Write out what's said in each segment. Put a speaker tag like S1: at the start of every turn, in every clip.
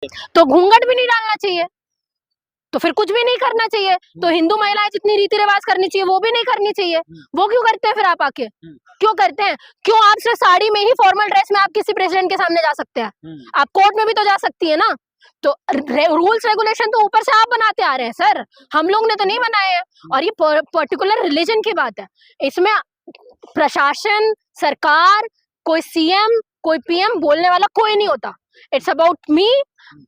S1: तो घूंघट भी नहीं डालना चाहिए, तो फिर कुछ भी नहीं करना चाहिए। तो हिंदू महिलाएं जितनी रीति रिवाज करनी चाहिए वो भी नहीं करनी चाहिए। वो क्यों करते हैं फिर आप आके? क्यों करते हैं? क्यों आप सिर्फ साड़ी में ही फॉर्मल ड्रेस में आप किसी प्रेसिडेंट के सामने जा सकते हैं? आप कोर्ट में भी तो जा सकती है ना। तो रूल्स रेगुलेशन तो ऊपर से आप बनाते आ रहे हैं सर, हम लोग ने तो नहीं बनाए हैं। और ये पर्टिकुलर रिलीजन की बात है, इसमें प्रशासन, सरकार, कोई सीएम, कोई पीएम बोलने वाला कोई नहीं होता। It's about me.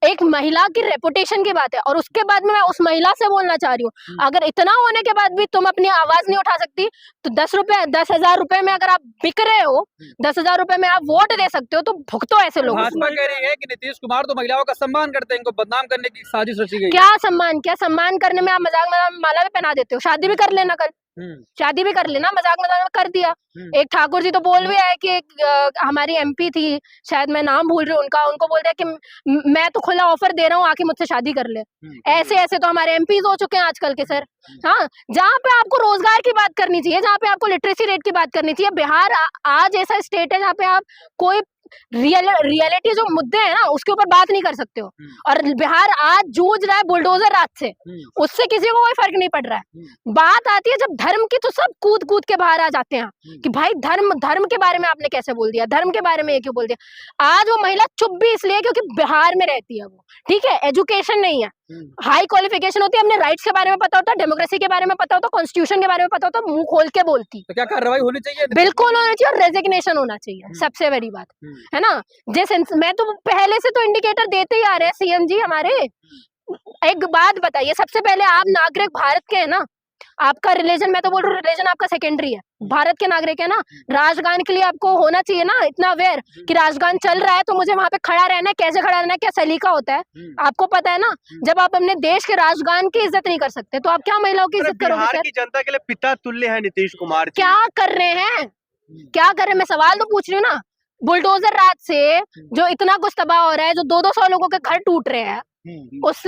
S1: एक महिला की रेपुटेशन की बात है, और उसके बाद में मैं उस महिला से बोलना चाह रही हूँ, अगर इतना होने के बाद भी तुम अपनी आवाज नहीं उठा सकती, तो 10,000 रुपए में अगर आप बिक रहे हो, 10,000 रुपए में आप वोट दे सकते हो, तो भुगतो ऐसे लोगों।
S2: भाजपा कह रही है कि नीतीश कुमार तो महिलाओं का सम्मान करते हैं, इनको बदनाम करने की साजिश रची गई।
S1: क्या सम्मान करने में आप मजाक में माला भी पहना देते हो? शादी भी कर लेना, कल शादी भी कर लेना, मजाक में कर दिया। एक ठाकुर जी तो बोल भी आए कि हमारी एमपी थी, शायद मैं नाम भूल रही हूँ उनका, उनको बोल दिया कि मैं तो खुला ऑफर दे रहा हूँ, आके मुझसे शादी कर ले। ऐसे ऐसे तो हमारे एमपीज हो चुके हैं आजकल के सर। हाँ, जहाँ पे आपको रोजगार की बात करनी चाहिए, जहाँ पे आपको लिटरेसी रेट की बात करनी चाहिए, बिहार आज ऐसा स्टेट है जहाँ पे आप कोई रियलिटी जो मुद्दे हैं ना उसके ऊपर बात नहीं कर सकते हो। और बिहार आज जूझ रहा है बुलडोजर राज से, उससे किसी को कोई फर्क नहीं पड़ रहा है। बात आती है जब धर्म की, तो सब कूद कूद के बाहर आ जाते हैं कि भाई धर्म के बारे में आपने कैसे बोल दिया, धर्म के बारे में ये क्यों बोल दिया। आज वो महिला चुप भी इसलिए क्योंकि बिहार में रहती है वो, ठीक है, एजुकेशन नहीं है, हाई क्वालिफिकेशन होती है, अपने राइट्स के बारे में पता होता है, डेमोक्रेसी के बारे में पता होता, कॉन्स्टिट्यूशन के बारे में पता होता, मुंह खोल के बोलती।
S2: तो क्या कार्रवाई होनी चाहिए?
S1: बिल्कुल होनी चाहिए, और रेजिग्नेशन होना चाहिए, सबसे बड़ी बात है ना। मैं तो पहले से तो इंडिकेटर देते ही आ रहे हैं सीएम जी हमारे। एक बात बताइए, सबसे पहले आप नागरिक भारत के है ना, आपका रिलीजन, मैं तो बोल रही हूँ रिलीजन आपका सेकेंडरी है, भारत के नागरिक है ना। राष्ट्रगान के लिए आपको होना चाहिए ना इतना अवेयर कि राष्ट्रगान चल रहा है तो मुझे वहां पे खड़ा रहना है, कैसे खड़ा रहना है, क्या सलीका होता है, आपको पता है ना। जब आप अपने देश के राष्ट्रगान की इज्जत नहीं कर सकते तो आप क्या महिलाओं की इज्जत करोगे सर?
S3: बिहार की जनता के लिए पिता तुल्य है नीतीश कुमार।
S1: क्या कर रहे हैं, क्या कर रहे हैं? मैं सवाल तो पूछ रही हूँ ना। बुलडोजर राज से जो इतना कुछ तबाह हो रहा है, जो 200 लोगों के घर टूट रहे हैं, उस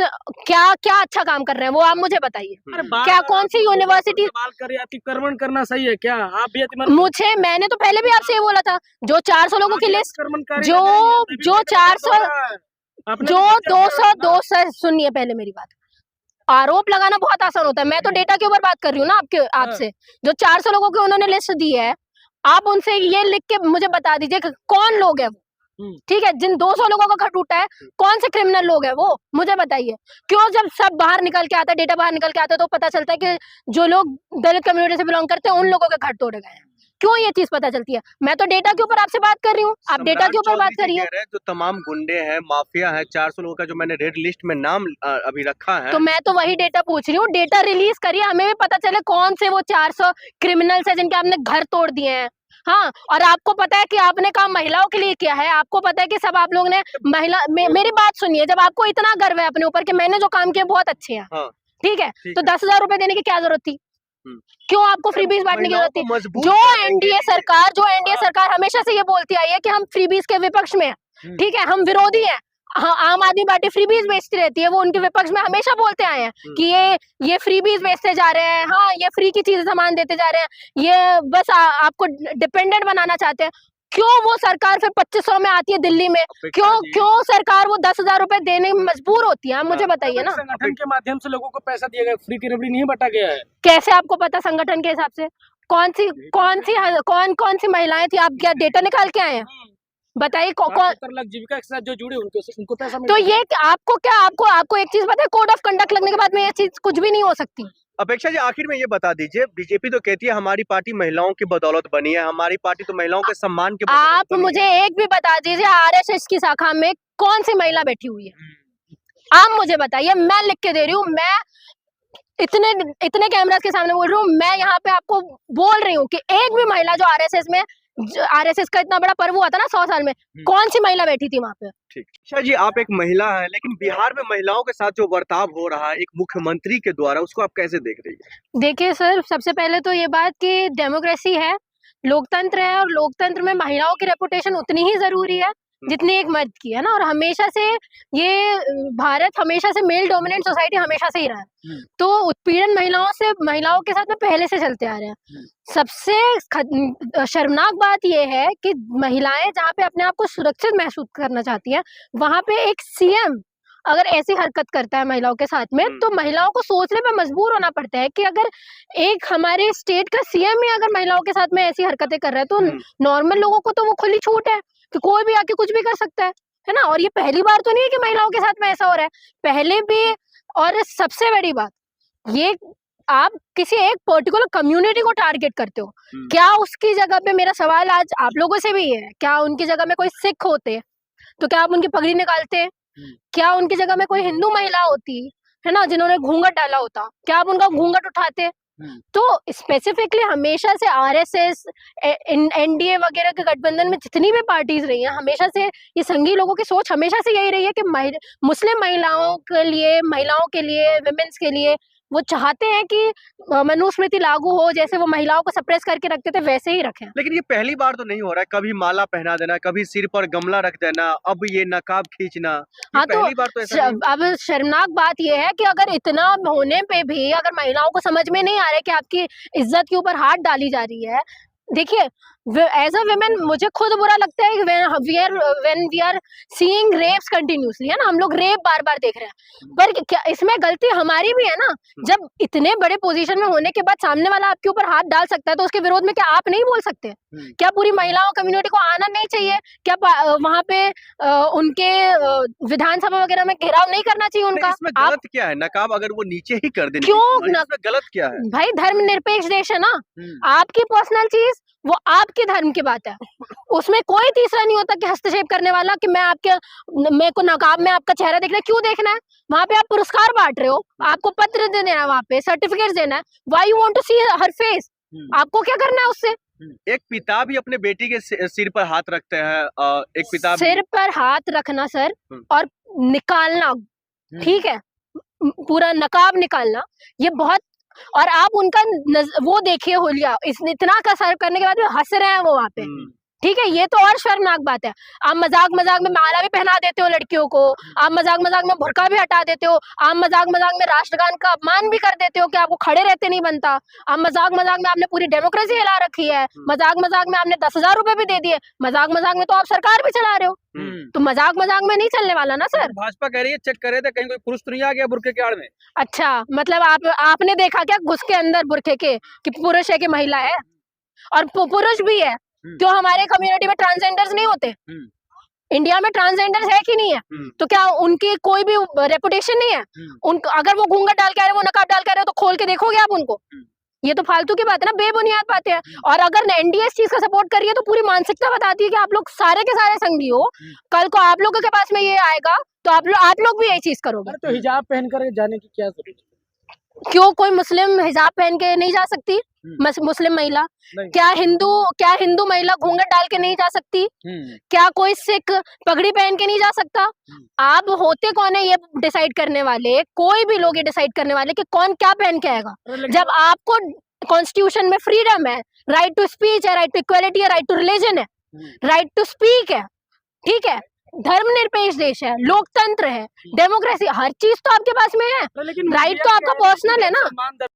S1: क्या क्या अच्छा काम कर रहे हैं वो आप मुझे बताइए। क्या कौन सी यूनिवर्सिटी
S4: अतिक्रमण करना सही है क्या? आप भी
S1: मैंने तो पहले भी आपसे ये बोला था, जो 400 लोगों की लिस्ट, जो 400 जो 200 सुनिए पहले मेरी बात। आरोप लगाना बहुत आसान होता है, मैं तो डेटा के ऊपर बात कर रही हूँ ना आपसे। जो 400 लोगों की उन्होंने लिस्ट दी है, आप उनसे ये लिख के मुझे बता दीजिए कि कौन लोग है वो, ठीक है, जिन 200 लोगों का घर टूटा है, कौन से क्रिमिनल लोग है वो मुझे बताइए। क्यों जब सब बाहर निकल के आता है, डेटा बाहर निकल के आता है, तो पता चलता है कि जो लोग दलित कम्युनिटी से बिलोंग करते हैं उन लोगों के घर तोड़े गए हैं? क्यों ये चीज पता चलती है? मैं तो डेटा के ऊपर आपसे बात कर रही हूँ, आप डेटा के ऊपर बात करिए।
S3: जो तमाम गुंडे हैं, माफिया है, 400 लोगों का जो मैंने रेड लिस्ट में नाम अभी रखा है,
S1: तो मैं तो वही डेटा पूछ रही हूँ, डेटा रिलीज करिए, हमें भी पता चले कौन से वो 400 क्रिमिनल्स है जिनके आपने घर तोड़ दिए हैं। हाँ, और आपको पता है कि आपने काम महिलाओं के लिए किया है, आपको पता है कि सब आप लोग ने मेरी बात सुनिए, जब आपको इतना गर्व है अपने ऊपर कि मैंने जो काम किया बहुत अच्छे हैं, हाँ, ठीक है, तो 10,000 रुपए देने की क्या जरूरत थी? क्यों आपको फ्रीबीज बांटने की जरूरत थी? जो एनडीए सरकार हमेशा से ये बोलती आई है कि हम फ्रीबीज के विपक्ष में हैं, ठीक है, हम विरोधी हैं। हाँ, आम आदमी पार्टी फ्रीबीज बेचती रहती है, वो उनके विपक्ष में हमेशा बोलते आए हैं कि ये फ्रीबीज बेचते जा रहे हैं, हाँ, ये फ्री की चीजें सामान देते जा रहे हैं, ये बस आपको डिपेंडेंट बनाना चाहते हैं। क्यों वो सरकार फिर 2500 में आती है दिल्ली में? क्यों सरकार वो 10,000 रुपए देने में मजबूर होती है? मुझे बताइए ना।
S4: संगठन के माध्यम से लोगों को पैसा दिया गया, फ्री की रबड़ी नहीं बटा गया है।
S1: कैसे आपको पता? संगठन के हिसाब से कौन सी महिलाएं थी? आप क्या डेटा निकाल के आए हैं? बताइए कौन
S4: जीविका के साथ जो जुड़े उनको पैसा
S1: तो ये आपको एक चीज पता है, कोड ऑफ कंडक्ट लगने के बाद में ये चीज कुछ भी नहीं हो सकती।
S3: अपेक्षा जी, आखिर में ये बता दीजिए, बीजेपी तो कहती है हमारी पार्टी महिलाओं की बदौलत बनी है, हमारी पार्टी तो महिलाओं के सम्मान के बदौलत
S1: आप मुझे एक भी बता दीजिए आरएसएस की शाखा में कौन सी महिला बैठी हुई है? आप मुझे बताइए, मैं लिख के दे रही हूँ, मैं इतने कैमरास के सामने बोल रही हूँ, मैं यहाँ पे आपको बोल रही हूँ कि एक भी महिला जो आरएसएस का इतना बड़ा पर्व हुआ था ना 100 साल में, कौन सी महिला बैठी थी वहां पे?
S3: ठीक। अच्छा जी, आप एक महिला है, लेकिन बिहार में महिलाओं के साथ जो बर्ताव हो रहा है एक मुख्यमंत्री के द्वारा, उसको आप कैसे देख रही है?
S1: देखिए सर, सबसे पहले तो ये बात कि डेमोक्रेसी है, लोकतंत्र है, और लोकतंत्र में महिलाओं की रेपुटेशन उतनी ही जरूरी है जितनी एक मर्द की है ना। और हमेशा से ये भारत हमेशा से मेल डोमिनेंट सोसाइटी हमेशा से ही रहा है, तो उत्पीड़न महिलाओं के साथ में पहले से चलते आ रहे हैं। सबसे शर्मनाक बात यह है कि महिलाएं जहाँ पे अपने आप को सुरक्षित महसूस करना चाहती हैं, वहां पे एक सीएम अगर ऐसी हरकत करता है महिलाओं के साथ में, तो महिलाओं को सोचने पे मजबूर होना पड़ता है कि अगर एक हमारे स्टेट का सीएम ही अगर महिलाओं के साथ में ऐसी हरकतें कर रहा है, तो नॉर्मल लोगों को तो वो खुली छूट है कि कोई भी आके कुछ भी कर सकता है ना। और ये पहली बार तो नहीं है कि महिलाओं के साथ में ऐसा हो रहा है, पहले भी। और सबसे बड़ी बात, ये आप किसी एक पर्टिकुलर कम्युनिटी को टारगेट करते हो। क्या उसकी जगह पे, मेरा सवाल आज आप लोगों से भी है, क्या उनकी जगह में कोई सिख होते तो क्या आप उनकी पगड़ी निकालते? क्या उनकी जगह में कोई हिंदू महिला होती है ना, जिन्होंने घूंघट डाला होता, क्या आप उनका घूंघट उठाते? तो स्पेसिफिकली हमेशा से आरएसएस, एनडीए वगैरह के गठबंधन में जितनी भी पार्टीज रही हैं, हमेशा से ये संघी लोगों की सोच हमेशा से यही रही है कि मुस्लिम महिलाओं के लिए, विमेंस के लिए वो चाहते हैं कि मनुस्मृति लागू हो, जैसे वो महिलाओं को सप्रेस करके रखते थे वैसे ही रखें।
S3: लेकिन ये पहली बार तो नहीं हो रहा है, कभी माला पहना देना, कभी सिर पर गमला रख देना, अब ये नकाब खींचना,
S1: हाँ, तो
S3: पहली बार तो ऐसा नहीं।
S1: अब शर्मनाक बात यह है कि अगर इतना होने पे भी अगर महिलाओं को समझ में नहीं आ रहा है कि आपकी इज्जत के ऊपर हाथ डाली जा रही है। देखिए, एज अ वुमेन मुझे खुद बुरा लगता है when we are seeing reps continuously, है ना, हम लोग रेप बार बार देख रहे हैं, पर क्या इसमें गलती हमारी भी है ना? जब इतने बड़े पोजीशन में होने के बाद सामने वाला आपके ऊपर हाथ डाल सकता है, तो उसके विरोध में क्या आप नहीं बोल सकते? क्या पूरी महिलाओं कम्युनिटी को आना नहीं चाहिए? क्या वहां पे उनके विधानसभा वगैरह में घेराव नहीं करना चाहिए उनका?
S3: इसमें गलत क्या है? नकाब अगर वो नीचे ही कर देने,
S1: क्यों
S3: इसमें गलत क्या है?
S1: भाई, धर्मनिरपेक्ष देश है ना, आपकी पर्सनल चीज वो आपके धर्म की बात है, उसमें कोई तीसरा नहीं होता कि हस्तक्षेप करने वाला कि मेरे को नकाब में आपका चेहरा देखना है। क्यों देखना है? वहां पे आप पुरस्कार बांट रहे हो, आपको पत्र देना है, वहां पे सर्टिफिकेट देना है, why you want to see her face? आपको क्या करना है उससे?
S3: एक पिता भी अपने बेटी के सिर पर हाथ रखते हैं, एक पिता
S1: सिर पर हाथ रखना सर, और निकालना, ठीक है, पूरा नकाब निकालना, ये बहुत। और आप उनका वो देखिए होलिया, इतना का सर्व करने के बाद भी हंस रहे हैं वो वहां पे, ठीक है, ये तो और शर्मनाक बात है। आप मजाक में माला भी पहना देते हो लड़कियों को, आप मजाक में बुर्का भी हटा देते हो, आप मजाक में राष्ट्रगान का अपमान भी कर देते हो कि आपको खड़े रहते नहीं बनता, आप मजाक में आपने पूरी डेमोक्रेसी हिला रखी है, मजाक में आपने 10,000 रुपए भी दे दिए, मजाक में तो आप सरकार भी चला रहे हो, तो मजाक में नहीं चलने वाला ना सर।
S2: भाजपा कह रही है, चेक कर रहे थे कहीं कोई पुरुष तो नहीं आ गया बुर्के के आड़ में।
S1: अच्छा, मतलब आपने देखा क्या घुस के अंदर बुर्के के कि पुरुष है कि महिला है? और पुरुष भी है, क्यों हमारे कम्युनिटी में ट्रांसजेंडर्स नहीं होते? इंडिया में ट्रांसजेंडर्स है कि नहीं है? तो क्या उनकी कोई भी रेपुटेशन नहीं है? उनको अगर वो घूंघट डाल के आ रहे, वो नकाब डाल के आ रहे, तो खोल के देखोगे आप उनको? ये तो फालतू की बात है ना, बेबुनियाद बातें हैं। और अगर एनडीए इस चीज का सपोर्ट कर रही है, तो पूरी मानसिकता बताती है कि आप लोग सारे के सारे संघी हो, कल को आप लोगों के पास में ये आएगा तो आप लोग भी यही चीज करोगे।
S4: तो हिजाब पहन कर जाने की क्या जरूरत है?
S1: क्यों कोई मुस्लिम हिजाब पहन के नहीं जा सकती? मुस्लिम महिला, क्या हिंदू महिला घूंघट डाल के नहीं जा सकती? क्या कोई सिख पगड़ी पहन के नहीं जा सकता? आप होते कौन है ये डिसाइड करने वाले? कोई भी लोग ये डिसाइड करने वाले कि कौन क्या पहन के आएगा? जब आपको कॉन्स्टिट्यूशन में फ्रीडम है, राइट टू स्पीच है, राइट टू इक्वलिटी है, राइट टू रिलीजन है, राइट टू स्पीक है, ठीक है, धर्मनिरपेक्ष देश है, लोकतंत्र है, डेमोक्रेसी, हर चीज तो आपके पास में है, राइट तो आपका पर्सनल है ना।